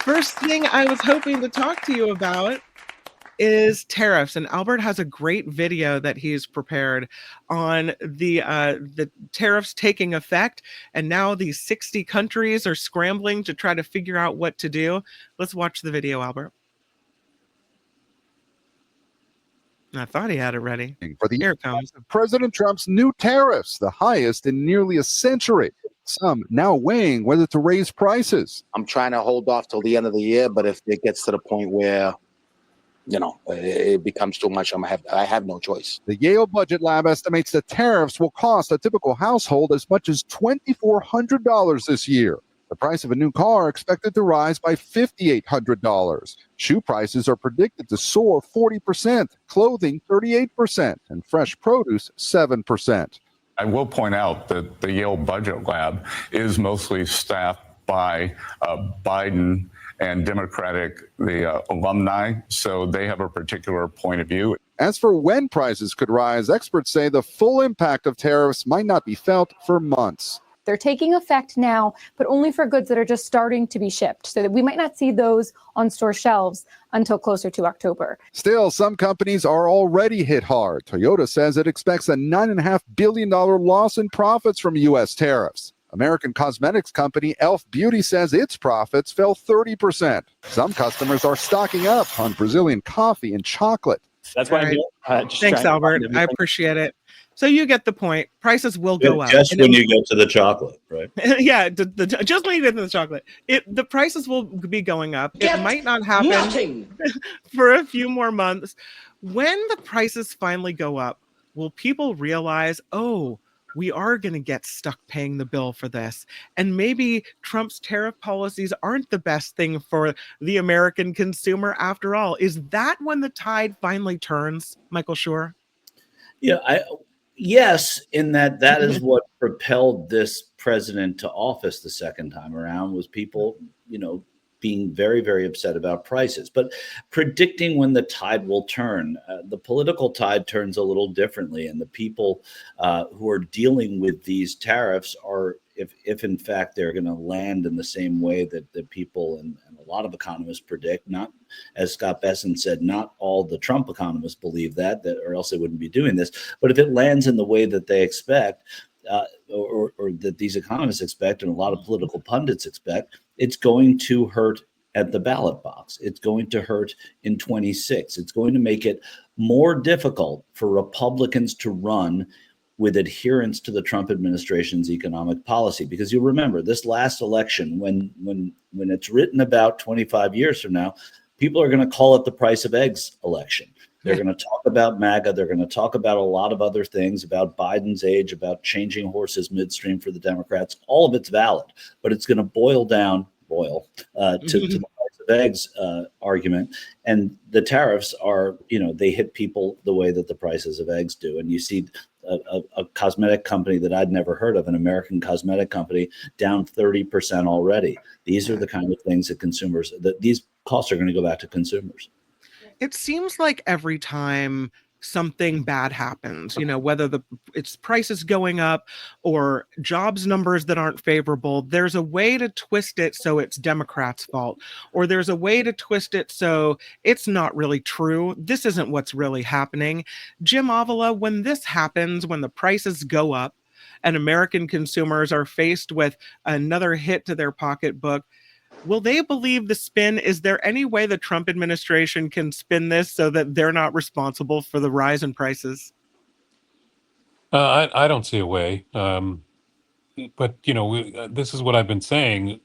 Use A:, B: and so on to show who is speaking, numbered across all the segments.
A: First thing I was hoping to talk to you about is tariffs, and Albert has a great video that he's prepared on the tariffs taking effect, and now these 60 countries are scrambling to try to figure out what to do. Let's watch the video, Albert. I thought he had it ready. Here it comes.
B: President Trump's new tariffs, the highest in nearly a century. Some now weighing whether to raise prices.
C: I'm trying to hold off till the end of the year, but if it gets to the point where, it becomes too much, I have no choice.
B: The Yale Budget Lab estimates that tariffs will cost a typical household as much as $2,400 this year. The price of a new car expected to rise by $5,800. Shoe prices are predicted to soar 40%, clothing 38%, and fresh produce 7%.
D: I will point out that the Yale Budget Lab is mostly staffed by Biden and the alumni, so they have a particular point of view.
B: As for when prices could rise, experts say the full impact of tariffs might not be felt for months.
E: They're taking effect now, but only for goods that are just starting to be shipped, so that we might not see those on store shelves until closer to October.
B: Still, some companies are already hit hard. Toyota says it expects a $9.5 billion loss in profits from U.S. tariffs. American cosmetics company e.l.f. Beauty says its profits fell 30%. Some customers are stocking up on Brazilian coffee and chocolate.
F: That's why
A: Thanks, Albert. I appreciate it. So you get the point. Prices will go up.
F: Just when you get to the chocolate, right?
A: Yeah, just when you get to the chocolate. The prices will be going up. It might not happen for a few more months. When the prices finally go up, will people realize, oh, we are going to get stuck paying the bill for this? And maybe Trump's tariff policies aren't the best thing for the American consumer after all. Is that when the tide finally turns, Michael Shure?
F: Yeah, yes, in that is what propelled this president to office the second time around, was people, being very, very upset about prices. But predicting when the tide will turn, the political tide turns a little differently, and the people who are dealing with these tariffs are, if in fact they're going to land in the same way that the people and a lot of economists predict, not, as Scott Besson said, not all the Trump economists believe that, or else they wouldn't be doing this. But if it lands in the way that they expect, or that these economists expect, and a lot of political pundits expect, it's going to hurt at the ballot box. It's going to hurt in 26. It's going to make it more difficult for Republicans to run with adherence to the Trump administration's economic policy. Because you remember this last election, when it's written about 25 years from now, people are going to call it the price of eggs election. They're going to talk about MAGA. They're going to talk about a lot of other things, about Biden's age, about changing horses midstream for the Democrats. All of it's valid, but it's going to boil down to the price of eggs argument. And the tariffs are, they hit people the way that the prices of eggs do. And you see a cosmetic company that I'd never heard of, an American cosmetic company, down 30% already. These are the kind of things that these costs are going to go back to consumers.
A: It seems like every time something bad happens, whether it's prices going up or jobs numbers that aren't favorable, there's a way to twist it so it's Democrats' fault, or there's a way to twist it so it's not really true. This isn't what's really happening. Jim Avila, when this happens, when the prices go up and American consumers are faced with another hit to their pocketbook, will they believe the spin? Is there any way the Trump administration can spin this so that they're not responsible for the rise in prices?
G: I don't see a way. But, this is what I've been saying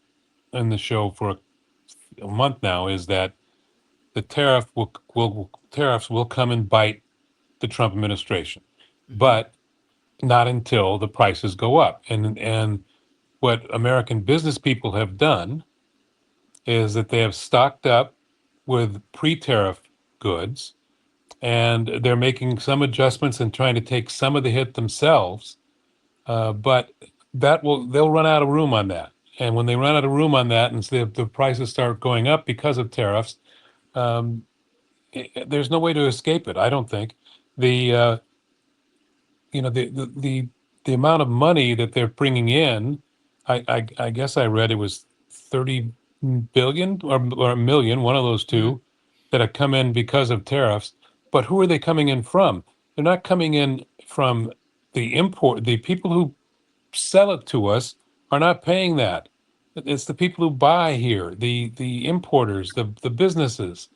G: in the show for a month now, is that the tariffs will come and bite the Trump administration, but not until the prices go up. And what American business people have done is that they have stocked up with pre-tariff goods, and they're making some adjustments and trying to take some of the hit themselves. But they'll run out of room on that. And when they run out of room on that, and the prices start going up because of tariffs, there's no way to escape it. I don't think the amount of money that they're bringing in. I guess I read it was $30 billion or a million, one of those two, that have come in because of tariffs. But who are they coming in from? They're not coming in from the import. The people who sell it to us are not paying that. It's the people who buy here, the importers, the businesses.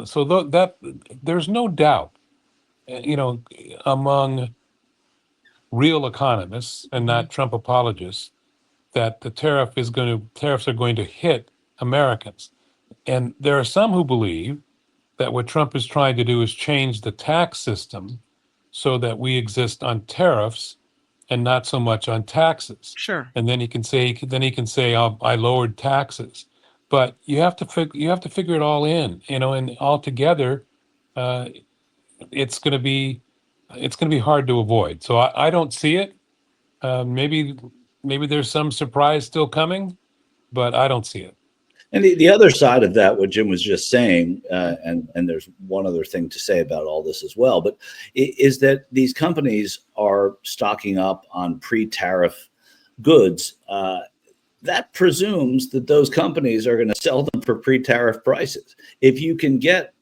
G: So that there's no doubt, among real economists and not Trump apologists, that the tariffs are going to hit Americans. And there are some who believe that what Trump is trying to do is change the tax system so that we exist on tariffs and not so much on taxes.
A: Sure.
G: And then he can say, oh, I lowered taxes. But you have to figure it all in, and altogether, it's going to be hard to avoid. So I don't see it. Maybe there's some surprise still coming, but I don't see it.
F: And the other side of that, what Jim was just saying, and there's one other thing to say about all this as well, but is that these companies are stocking up on pre-tariff goods. That presumes that those companies are going to sell them for pre-tariff prices. If you can get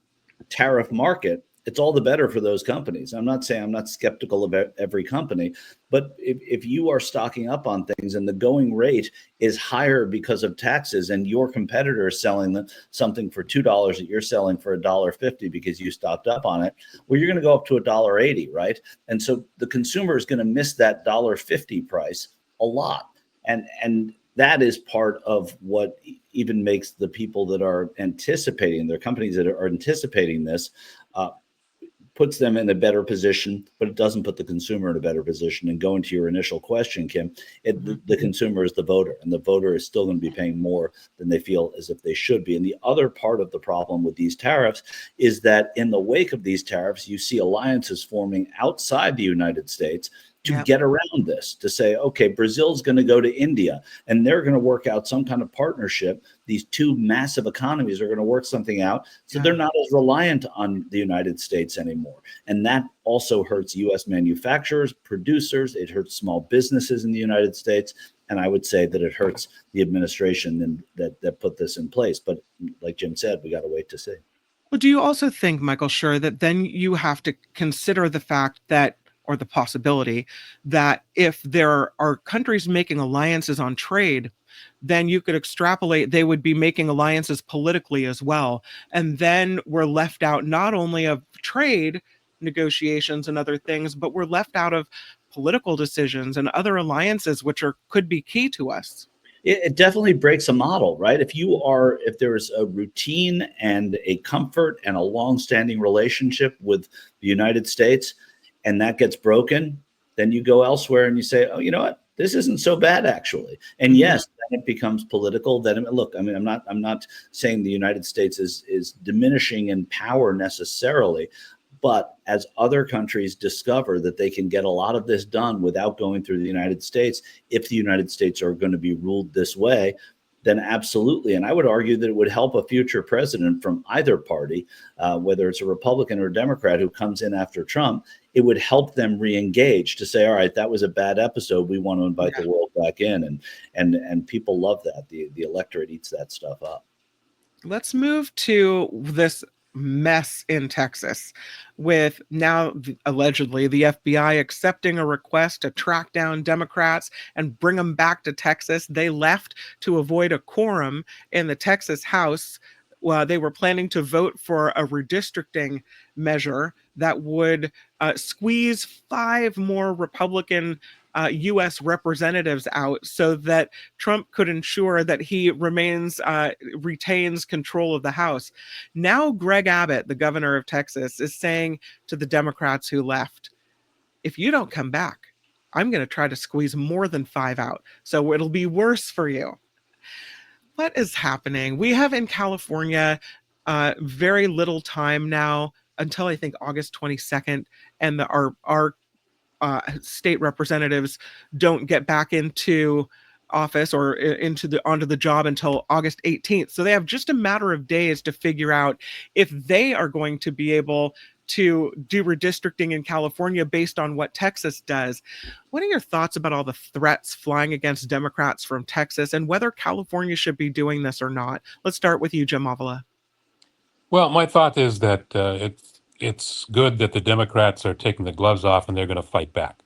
F: tariff market, it's all the better for those companies. I'm not saying I'm not skeptical of every company, but if you are stocking up on things and the going rate is higher because of taxes, and your competitor is selling them something for $2 that you're selling for $1.50 because you stocked up on it, well, you're going to go up to $1.80, right? And so the consumer is going to miss that $1.50 price a lot, and that is part of what even makes the people that are anticipating, their companies that are anticipating this, puts them in a better position, but it doesn't put the consumer in a better position. And going to your initial question, Kim, the consumer is the voter, and the voter is still going to be paying more than they feel as if they should be. And the other part of the problem with these tariffs is that in the wake of these tariffs, you see alliances forming outside the United States to get around this, to say, okay, Brazil's going to go to India and they're going to work out some kind of partnership. These two massive economies are going to work something out, so they're not as reliant on the United States anymore. And that also hurts U.S. manufacturers, producers. It hurts small businesses in the United States. And I would say that it hurts the administration that put this in place. But like Jim said, we got to wait to see.
A: Well, do you also think, Michael Shure, that then you have to consider the fact that, or the possibility that if there are countries making alliances on trade, then you could extrapolate they would be making alliances politically as well. And then we're left out not only of trade negotiations and other things, but we're left out of political decisions and other alliances, which could be key to us.
F: It definitely breaks a model, right? If there's a routine and a comfort and a long-standing relationship with the United States, and that gets broken, then you go elsewhere and you say, oh, you know what? This isn't so bad, actually. And yes, then it becomes political. Then look, I mean, I'm not saying the United States is diminishing in power necessarily, but as other countries discover that they can get a lot of this done without going through the United States, if the United States are going to be ruled this way, then absolutely. And I would argue that it would help a future president from either party, whether it's a Republican or a Democrat who comes in after Trump. It would help them re-engage to say, all right, that was a bad episode. We want to invite the world back in. And people love that. The electorate eats that stuff up.
A: Let's move to this mess in Texas, with now allegedly the FBI accepting a request to track down Democrats and bring them back to Texas. They left to avoid a quorum in the Texas House. They were planning to vote for a redistricting measure that would squeeze 5 more Republican U.S. representatives out so that Trump could ensure that he retains control of the House. Now, Greg Abbott, the governor of Texas, is saying to the Democrats who left, if you don't come back, I'm going to try to squeeze more than 5 out. So it'll be worse for you. What is happening? We have in California very little time now until I think August 22nd, and our state representatives don't get back into office or onto the job until August 18th. So they have just a matter of days to figure out if they are going to be able to do redistricting in California based on what Texas does. What are your thoughts about all the threats flying against Democrats from Texas and whether California should be doing this or not? Let's start with you, Jim Avila.
G: Well, my thought is that it's good that the Democrats are taking the gloves off and they're going to fight back.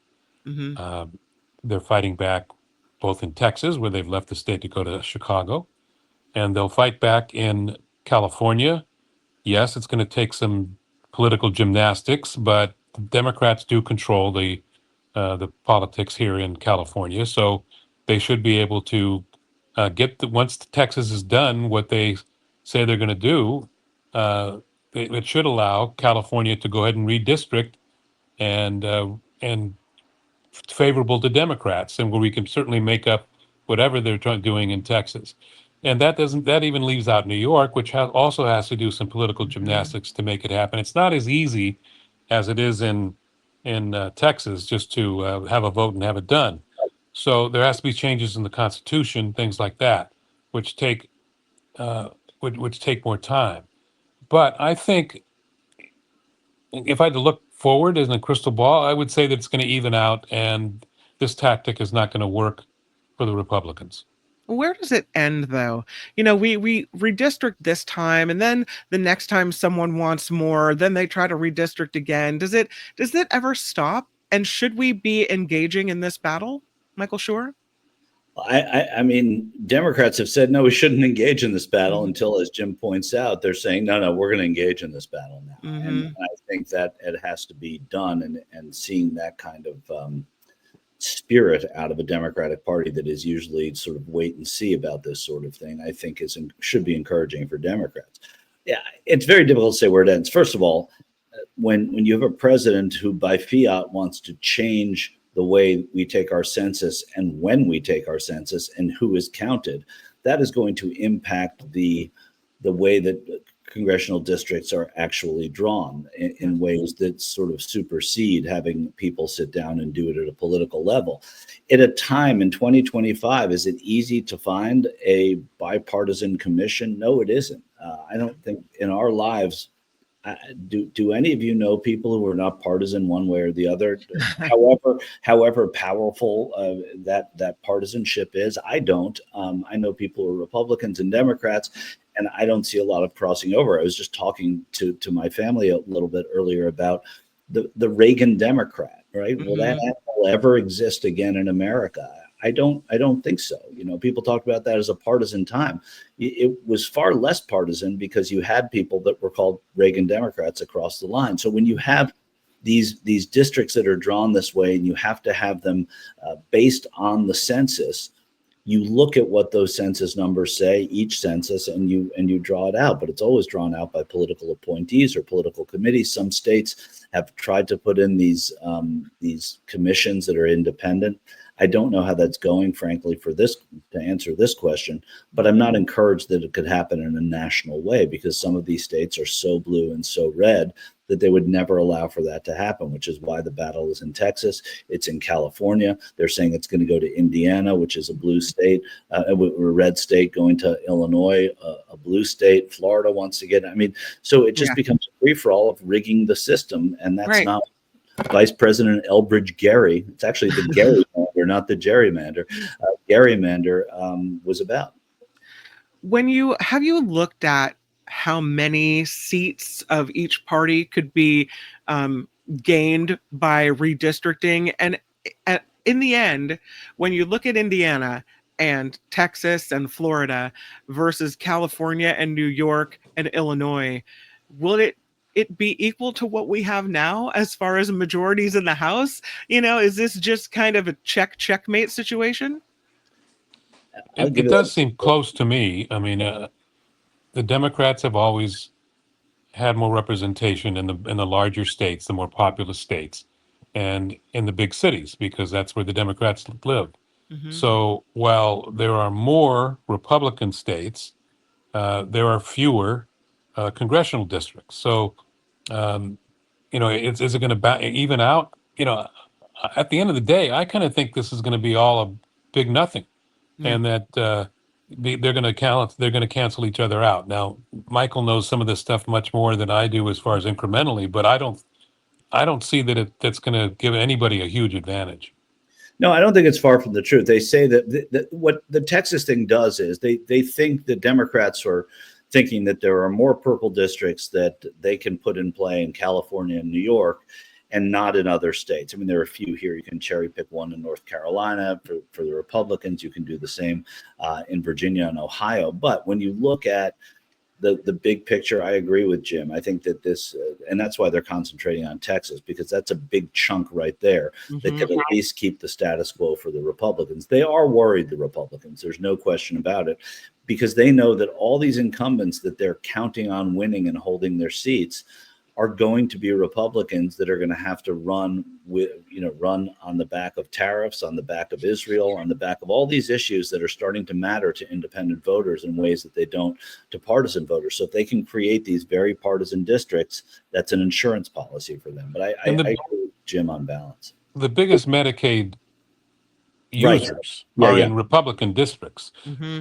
A: Mm-hmm.
G: They're fighting back both in Texas, where they've left the state to go to Chicago, and they'll fight back in California. Yes, it's going to take some political gymnastics, but the Democrats do control the politics here in California, so they should be able to once Texas is done what they say they're going to do. It should allow California to go ahead and redistrict and favorable to Democrats, and where we can certainly make up whatever they're doing in Texas. And that even leaves out New York, which also has to do some political gymnastics to make it happen. It's not as easy as it is in Texas just to have a vote and have it done. So there has to be changes in the Constitution, things like that, which take more time. But I think if I had to look forward in a crystal ball, I would say that it's going to even out, and this tactic is not going to work for the Republicans.
A: Where does it end, though? We redistrict this time, and then the next time someone wants more, then they try to redistrict again. Does it ever stop? And should we be engaging in this battle, Michael Shure?
F: I mean, Democrats have said, no, we shouldn't engage in this battle until, as Jim points out, they're saying, no, we're going to engage in this battle now. And I think that it has to be done, and seeing that kind of spirit out of a Democratic Party that is usually sort of wait and see about this sort of thing, I think should be encouraging for Democrats. Yeah, it's very difficult to say where it ends. First of all, when you have a president who by fiat wants to change the way we take our census and when we take our census and who is counted, that is going to impact the way that congressional districts are actually drawn in ways that sort of supersede having people sit down and do it at a political level. At a time in 2025, is it easy to find a bipartisan commission? No, it isn't. I don't think in our lives, do any of you know people who are not partisan one way or the other? however powerful that partisanship is, I don't. I know people who are Republicans and Democrats, and I don't see a lot of crossing over. I was just talking to my family a little bit earlier about the Reagan Democrat, right? Will that will ever exist again in America? I don't think so. People talk about that as a partisan time. It was far less partisan because you had people that were called Reagan Democrats across the line. So when you have these districts that are drawn this way, and you have to have them based on the census, you look at what those census numbers say each census, and you draw it out. But it's always drawn out by political appointees or political committees. Some states have tried to put in these commissions that are independent. I don't know how that's going, frankly, to answer this question, but I'm not encouraged that it could happen in a national way, because some of these states are so blue and so red that they would never allow for that to happen, which is why the battle is in Texas. It's in California. They're saying it's going to go to Indiana, which is a blue state, a red state, going to Illinois, a blue state. Florida wants to get, so it just becomes a free-for-all of rigging the system, and that's not Vice President Elbridge Gerry. It's actually the gerrymander, not the gerrymander. Gerrymander was about.
A: Have you looked at how many seats of each party could be gained by redistricting? And in the end, when you look at Indiana and Texas and Florida versus California and New York and Illinois, will it be equal to what we have now as far as majorities in the House? Is this just kind of a checkmate situation?
G: It does seem close to me. The Democrats have always had more representation in the larger states, the more populous states, and in the big cities, because that's where the Democrats live. So while there are more Republican states, there are fewer congressional districts. So, is it going to even out? At the end of the day, I kind of think this is going to be all a big nothing, and that they're going to cancel each other out. Now, Michael knows some of this stuff much more than I do as far as incrementally, but I don't see that's going to give anybody a huge advantage.
F: No, I don't think it's far from the truth. They say that what the Texas thing does is they think the Democrats are thinking that there are more purple districts that they can put in play in California and New York and not in other states. I mean, there are a few here. You can cherry pick one in North Carolina for the Republicans. You can do the same in Virginia and Ohio. But when you look at the big picture, I agree with Jim. I think that this, and that's why they're concentrating on Texas, because that's a big chunk right there that could at least keep the status quo for the Republicans. They are worried, the Republicans. There's no question about it, because they know that all these incumbents that they're counting on winning and holding their seats are going to be Republicans that are going to have to run on the back of tariffs, on the back of Israel, on the back of all these issues that are starting to matter to independent voters in ways that they don't to partisan voters. So if they can create these very partisan districts, that's an insurance policy for them. But I agree with Jim on balance.
G: The biggest Medicaid users are in Republican districts.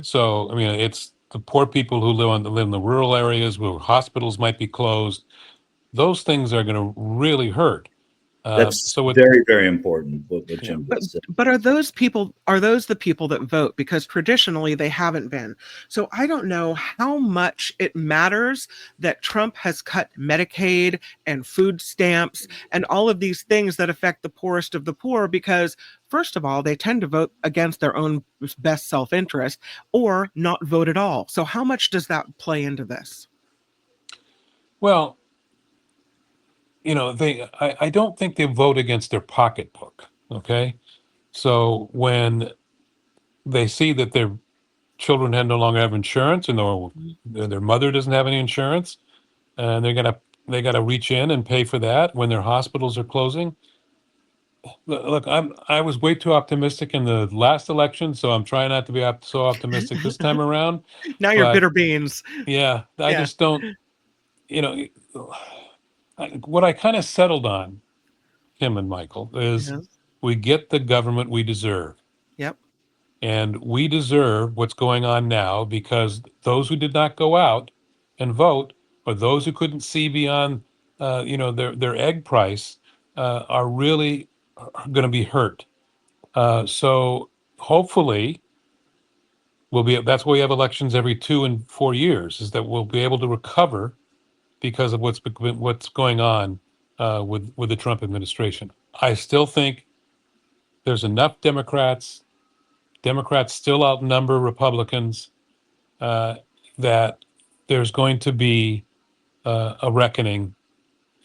G: So, I mean, it's the poor people who live in the rural areas where hospitals might be closed. Those things are going to really hurt.
F: That's very, very important. What Jim said.
A: But are those the people that vote? Because traditionally they haven't been. So I don't know how much it matters that Trump has cut Medicaid and food stamps and all of these things that affect the poorest of the poor, because first of all, they tend to vote against their own best self-interest or not vote at all. So how much does that play into this?
G: Well, I don't think they vote against their pocketbook. Okay. So when they see that their children no longer have insurance and their mother doesn't have any insurance, and they got to reach in and pay for that when their hospitals are closing. Look, I was way too optimistic in the last election, so I'm trying not to be so optimistic this time around.
A: Now you're bitter beans.
G: Yeah. I just don't, what I kind of settled on, Kim and Michael, is we get the government we deserve.
A: Yep.
G: And we deserve what's going on now, because those who did not go out and vote, or those who couldn't see beyond, their egg price, are really going to be hurt. So hopefully that's why we have elections every 2 and 4 years, is that we'll be able to recover because of what's going on with the Trump administration. I still think there's enough Democrats still outnumber Republicans, that there's going to be a reckoning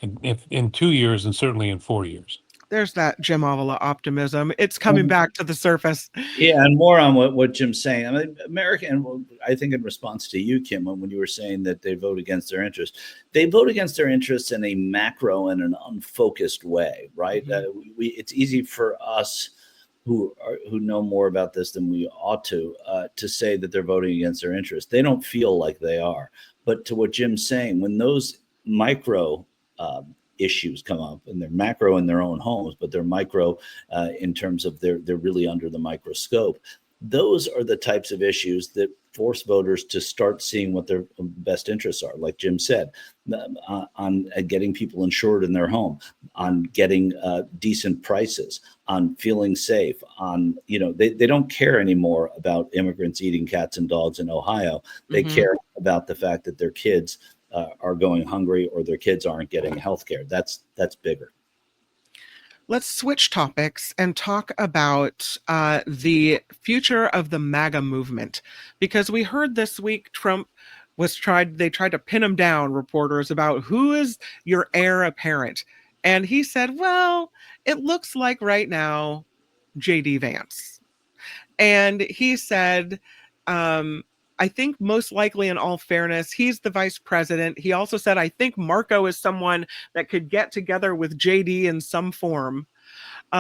G: in 2 years and certainly in 4 years.
A: There's that Jim Avila optimism. It's coming back to the surface.
F: Yeah, and more on what Jim's saying. I mean, I think in response to you, Kim, when you were saying that they vote against their interests, they vote against their interests in a macro and an unfocused way, right? It's easy for us who know more about this than we ought to say that they're voting against their interests. They don't feel like they are. But to what Jim's saying, when those micro issues come up, and they're macro in their own homes, but they're micro in terms of they're really under the microscope. Those are the types of issues that force voters to start seeing what their best interests are. Like Jim said, on getting people insured in their home, on getting decent prices, on feeling safe, on, they don't care anymore about immigrants eating cats and dogs in Ohio. They care about the fact that their kids are going hungry or their kids aren't getting health care. That's bigger.
A: Let's switch topics and talk about the future of the MAGA movement, because we heard this week Trump they tried to pin him down, reporters, about who is your heir apparent. And he said, well, it looks like right now, J.D. Vance. And he said, I think most likely, in all fairness, he's the vice president. He also said, I think Marco is someone that could get together with JD in some form.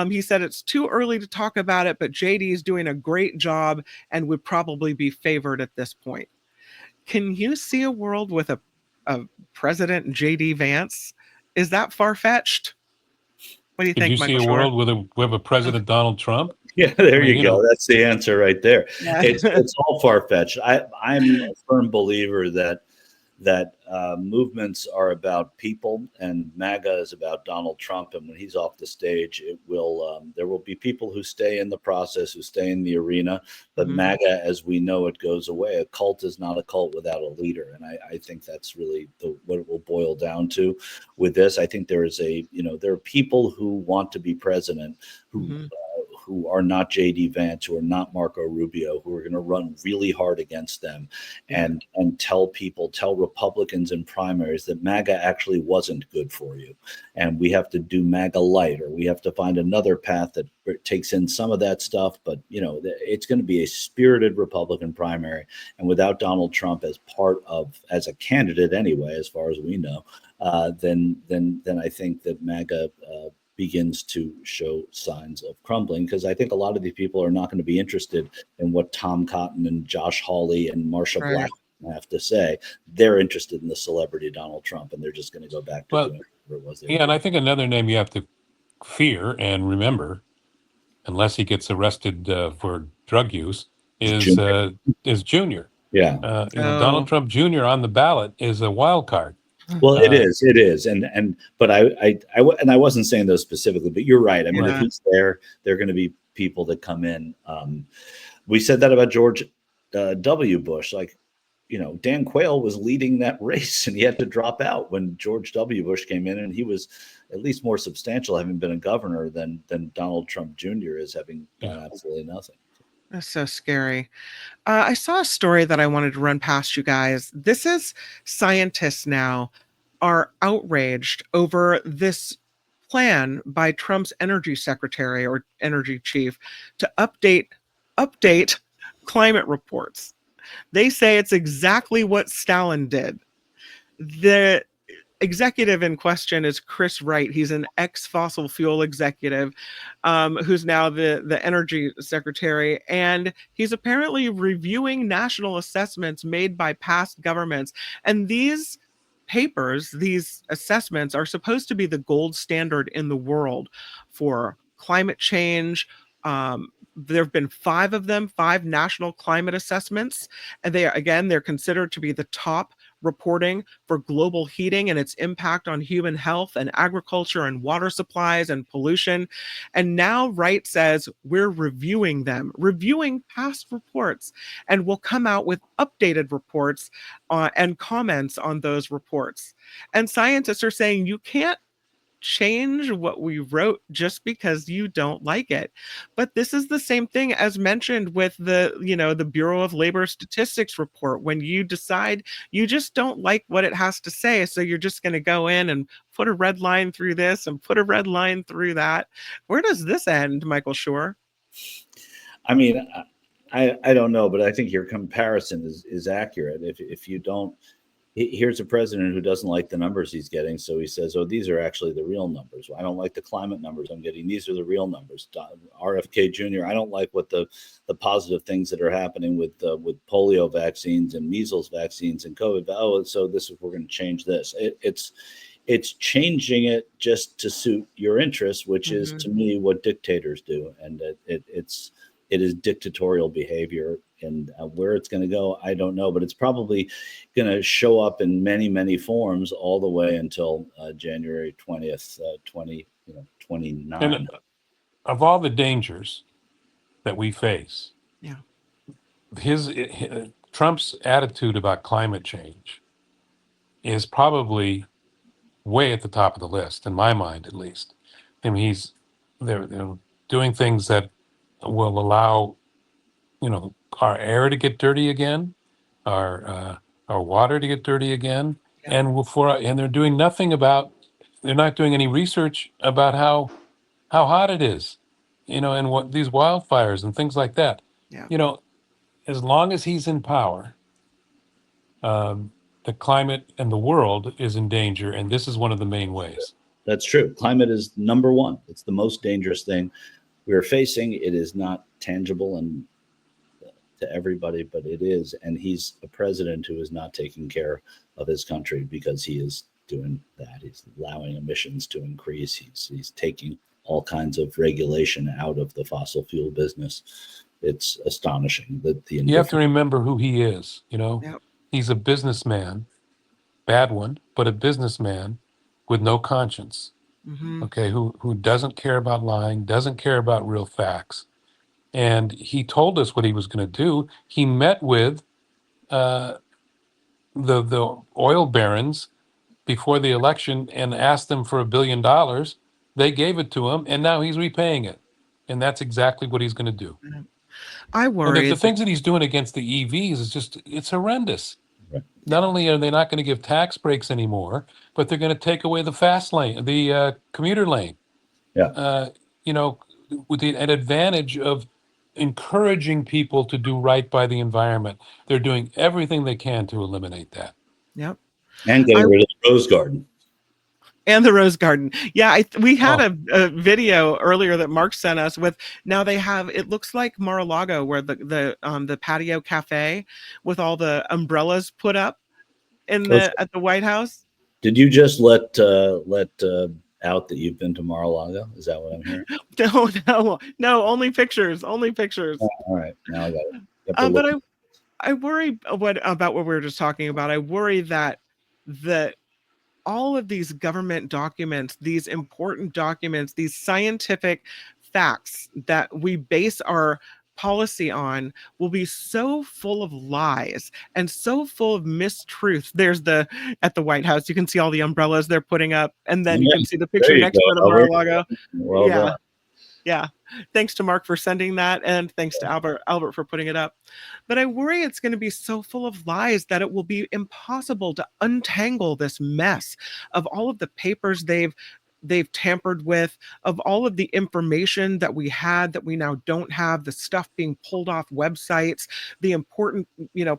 A: He said it's too early to talk about it, but JD is doing a great job and would probably be favored at this point. Can you see a world with a President JD Vance? Is that far-fetched? What do you think,
G: Michael? Could you see a world with a President Donald Trump?
F: Yeah, there
G: I mean,
F: you go. That's the answer right there.
A: Yeah.
F: It's all far-fetched. I'm a firm believer that movements are about people, and MAGA is about Donald Trump. And when he's off the stage, there will be people who stay in the process, who stay in the arena. But
A: Mhm.
F: MAGA, as we know it, goes away. A cult is not a cult without a leader, and I think that's really what it will boil down to with this. I think there are people who want to be president who are not JD Vance, who are not Marco Rubio, who are going to run really hard against them and tell Republicans in primaries that MAGA actually wasn't good for you. And we have to do MAGA light, or we have to find another path that takes in some of that stuff. But, it's going to be a spirited Republican primary. And without Donald Trump as a candidate anyway, as far as we know, then I think that MAGA begins to show signs of crumbling, because I think a lot of these people are not going to be interested in what Tom Cotton and Josh Hawley and Marsha Black have to say. They're interested in the celebrity Donald Trump, and they're just going to go back to doing whatever it was.
G: And I think another name you have to fear and remember, unless he gets arrested for drug use, is Junior.
F: Yeah.
G: Donald Trump Jr. on the ballot is a wild card.
F: Well, it is, but I wasn't saying those specifically, but you're right. I mean, if he's there, there are going to be people that come in. We said that about George W. Bush. Dan Quayle was leading that race, and he had to drop out when George W. Bush came in, and he was at least more substantial, having been a governor, than Donald Trump Jr. is, having done absolutely nothing.
A: That's so scary. I saw a story that I wanted to run past you guys. This is scientists now are outraged over this plan by Trump's energy secretary or energy chief to update climate reports. They say it's exactly what Stalin did. The executive in question is Chris Wright. He's an ex-fossil fuel executive who's now the energy secretary, and he's apparently reviewing national assessments made by past governments. And these papers, these assessments, are supposed to be the gold standard in the world for climate change. There have been 5 of them, 5 national climate assessments, and they're considered to be the top reporting for global heating and its impact on human health and agriculture and water supplies and pollution. And now Wright says we're reviewing past reports, and we'll come out with updated reports and comments on those reports. And scientists are saying you can't change what we wrote just because you don't like it. But this is the same thing as mentioned with the Bureau of Labor Statistics report. When you decide you just don't like what it has to say, so you're just going to go in and put a red line through this and put a red line through that. Where does this end, Michael Shure?
F: I mean, I don't know, but I think your comparison is accurate. If you don't, here's a president who doesn't like the numbers he's getting, so he says, "Oh, these are actually the real numbers. I don't like the climate numbers I'm getting. These are the real numbers." RFK Jr., I don't like what the positive things that are happening with polio vaccines and measles vaccines and COVID. Oh, so we're going to change this. It's changing it just to suit your interests, which is to me what dictators do, and it is dictatorial behavior. And where it's going to go, I don't know, but it's probably going to show up in many, many forms all the way until January 20th, 2029.
G: And of all the dangers that we face, Trump's attitude about climate change is probably way at the top of the list, in my mind, at least. I mean, they're doing things that will allow our air to get dirty again, our water to get dirty again, and they're doing nothing about. They're not doing any research about how hot it is, and what these wildfires and things like that. As long as he's in power, the climate and the world is in danger, and this is one of the main ways.
F: That's true. Climate is number one. It's the most dangerous thing we're facing. It is not tangible and to everybody, but it is. And he's a president who is not taking care of his country because he is doing that. He's allowing emissions to increase. He's taking all kinds of regulation out of the fossil fuel business. It's astonishing that the
G: You have to remember who he is. You know,
A: Yep.
G: he's a businessman, bad one, but a businessman with no conscience.
A: Hmm.
G: Okay, who doesn't care about lying, doesn't care about real facts, and he told us what he was going to do. He met with uh, the oil barons before the election and asked them for $1 billion. They gave it to him, and now he's repaying it, and that's exactly what he's going to do.
A: I
G: And
A: worry
G: the things that he's doing against the EVs is it's horrendous.
F: Right.
G: Not only are they not going to give tax breaks anymore, but they're going to take away the fast lane, the commuter lane.
F: Yeah.
G: You know, with an advantage of encouraging people to do right by the environment. They're doing everything they can to eliminate that.
A: Yep.
F: And
A: I-
F: getting rid of the Rose Garden.
A: And the Rose Garden. Yeah, we had
G: Oh.
A: a video earlier that Mark sent us with. Now they have, it looks like Mar-a-Lago, where the patio cafe with all the umbrellas put up at the White House.
F: Did you just let out that you've been to Mar-a-Lago? Is that what I'm hearing?
A: No, only pictures, only pictures.
F: Oh, all right, now I got it. You have to
A: But
F: look.
A: I worry about what we were just talking about. I worry that all of these government documents, these important documents, these scientific facts that we base our policy on will be so full of lies and so full of mistruths. There's at the White House, you can see all the umbrellas they're putting up, and then you
F: Yeah,
A: can see the
F: there
A: picture
F: you
A: next
F: go,
A: to
F: Albert.
A: Mar-a-Lago.
F: Well
A: Yeah.
F: done.
A: Yeah. Thanks to Mark for sending that, and thanks to Albert for putting it up. But I worry it's going to be so full of lies that it will be impossible to untangle this mess of all of the papers they've tampered with, of all of the information that we had that we now don't have, the stuff being pulled off websites, the important,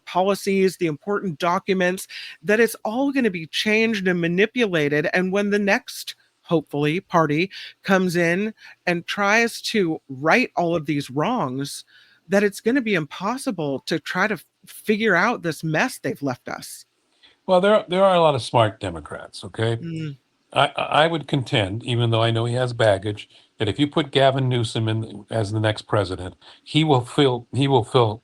A: policies, the important documents, that it's all going to be changed and manipulated. And when the next, hopefully, party comes in and tries to right all of these wrongs, that it's going to be impossible to try to figure out this mess they've left us.
G: Well, there are a lot of smart Democrats, okay?
A: Mm,
G: I would contend, even though I know he has baggage, that if you put Gavin Newsom in as the next president, he will feel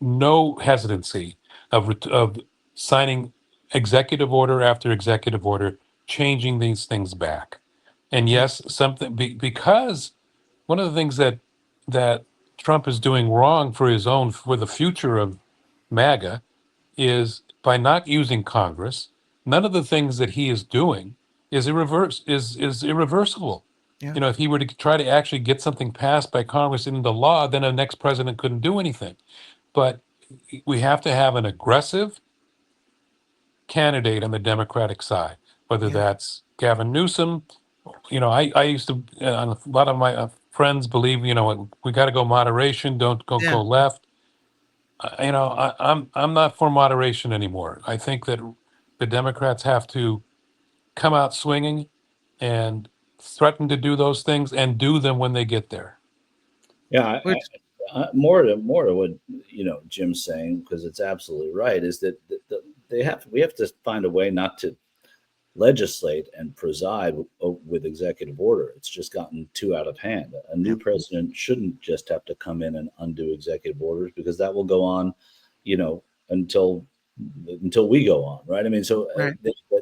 G: no hesitancy of signing executive order after executive order, changing these things back. And yes, because one of the things that Trump is doing wrong for the future of MAGA is by not using Congress. None of the things that he is doing is irreversible.
A: Yeah.
G: You know, if he were to try to actually get something passed by Congress into law, then a next president couldn't do anything. But we have to have an aggressive candidate on the Democratic side, whether
A: Yeah.
G: that's Gavin Newsom. You know, I used to, a lot of my friends believe, we got to go moderation, don't go left. I'm not for moderation anymore. I think that the Democrats have to come out swinging and threaten to do those things and do them when they get there.
F: Yeah, more to what Jim's saying, because it's absolutely right. Is that we have to find a way not to legislate and preside with executive order. It's just gotten too out of hand. A new president shouldn't just have to come in and undo executive orders, because that will go on, until we go on, right? I mean, so
A: Right.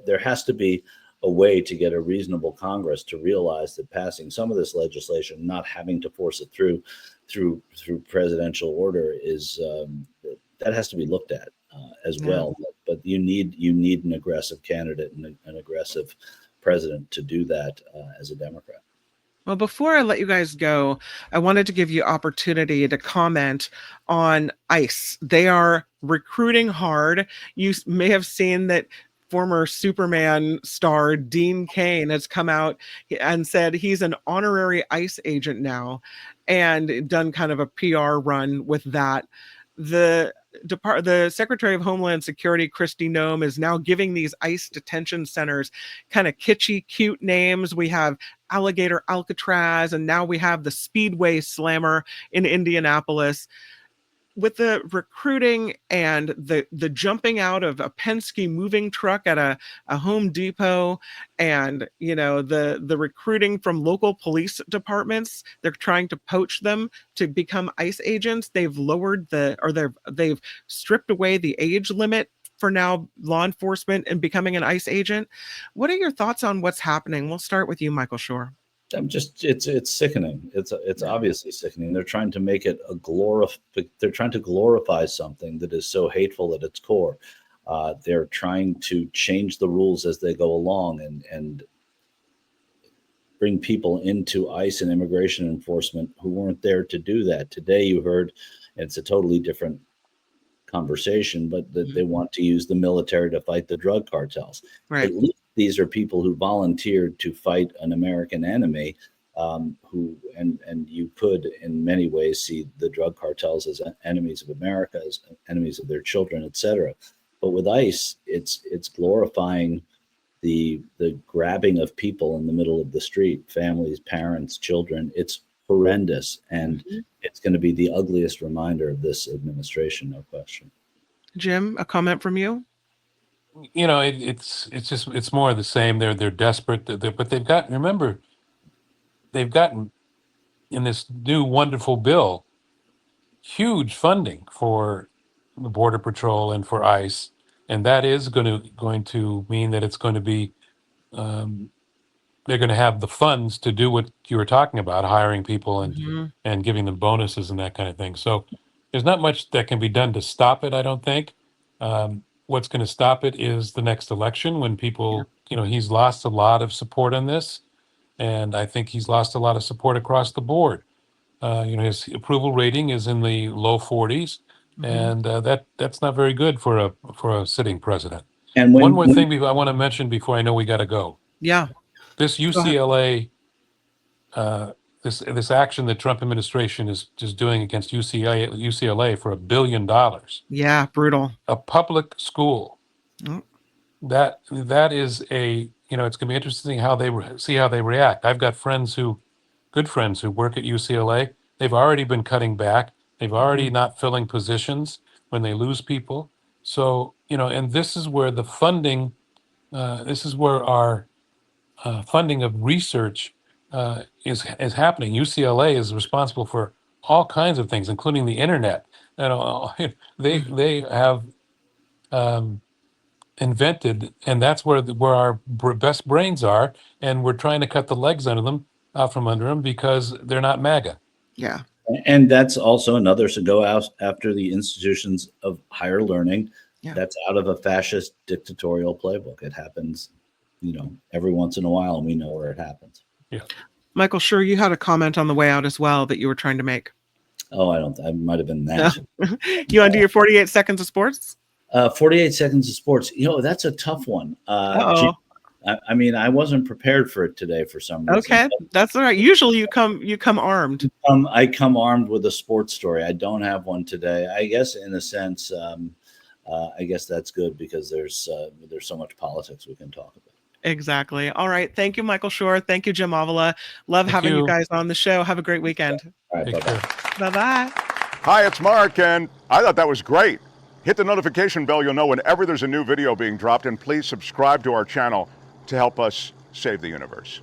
F: There has to be a way to get a reasonable Congress to realize that passing some of this legislation, not having to force it through presidential order, is that has to be looked at as well. But you need an aggressive candidate and an aggressive president to do that as a Democrat.
A: Well, before I let you guys go, I wanted to give you opportunity to comment on ICE. They are recruiting hard. You may have seen that former Superman star Dean Cain has come out and said he's an honorary ICE agent now, and done kind of a PR run with that. The Secretary of Homeland Security, Kristi Noem, is now giving these ICE detention centers kind of kitschy, cute names. We have Alligator Alcatraz, and now we have the Speedway Slammer in Indianapolis. with the recruiting and the jumping out of a Penske moving truck at a Home Depot, and the recruiting from local police departments, they're trying to poach them to become ICE agents. They've lowered they've stripped away the age limit for now law enforcement and becoming an ICE agent. What are your thoughts on what's happening? We'll start with you, Michael Shure.
F: It's sickening. It's obviously sickening. They're trying to make it they're trying to glorify something that is so hateful at its core. They're trying to change the rules as they go along and bring people into ICE and immigration enforcement who weren't there to do that. Today you heard, it's a totally different conversation, but that they want to use the military to fight the drug cartels.
A: Right.
F: At least these are people who volunteered to fight an American enemy, and you could in many ways see the drug cartels as enemies of America, as enemies of their children, etc. But with ICE, it's glorifying the grabbing of people in the middle of the street, families, parents, children. It's horrendous, and it's going to be the ugliest reminder of this administration, no question.
A: Jim, a comment from you?
G: It's more of the same. They're desperate, but they've gotten in this new wonderful bill huge funding for the Border Patrol and for ICE, and that is going to mean that it's going to be they're going to have the funds to do what you were talking about, hiring people and giving them bonuses and that kind of thing. So there's not much that can be done to stop it, I don't think. What's going to stop it is the next election, when people, he's lost a lot of support on this, and I think he's lost a lot of support across the board. His approval rating is in the low 40s, and that's not very good for a sitting president. And one more thing I want to mention before I know we got to go.
A: Yeah.
G: This UCLA, this action the Trump administration is just doing against UCLA for $1 billion.
A: Yeah, brutal.
G: A public school.
A: Oh.
G: That is it's going to be interesting how they react. I've got good friends who work at UCLA. They've already been cutting back. They've already not filling positions when they lose people. So, and this is where the funding, this is where our funding of research is happening. UCLA is responsible for all kinds of things, including the internet. They have invented, and that's where our best brains are, and we're trying to cut the legs out from under them because they're not MAGA.
A: Yeah.
F: And that's also another to go out after the institutions of higher learning. Yeah. That's out of a fascist dictatorial playbook. It happens, every once in a while, and we know where it happens.
G: Yeah.
A: Michael, sure, you had a comment on the way out as well that you were trying to make.
F: Oh, I might have been that.
A: No. You want to do your 48 seconds of sports?
F: 48 seconds of sports. That's a tough one. I wasn't prepared for it today for some reason.
A: Okay, that's all right. Usually you come armed.
F: I come armed with a sports story. I don't have one today. I guess in a sense, I guess that's good because there's so much politics we can talk about.
A: Exactly. All right. Thank you, Michael Shure. Thank you, Jim Avila. Love having you guys on the show. Have a great weekend.
F: All right.
A: Bye-bye. Bye-bye.
H: Hi, it's Mark, and I thought that was great. Hit the notification bell. You'll know whenever there's a new video being dropped, and please subscribe to our channel to help us save the universe.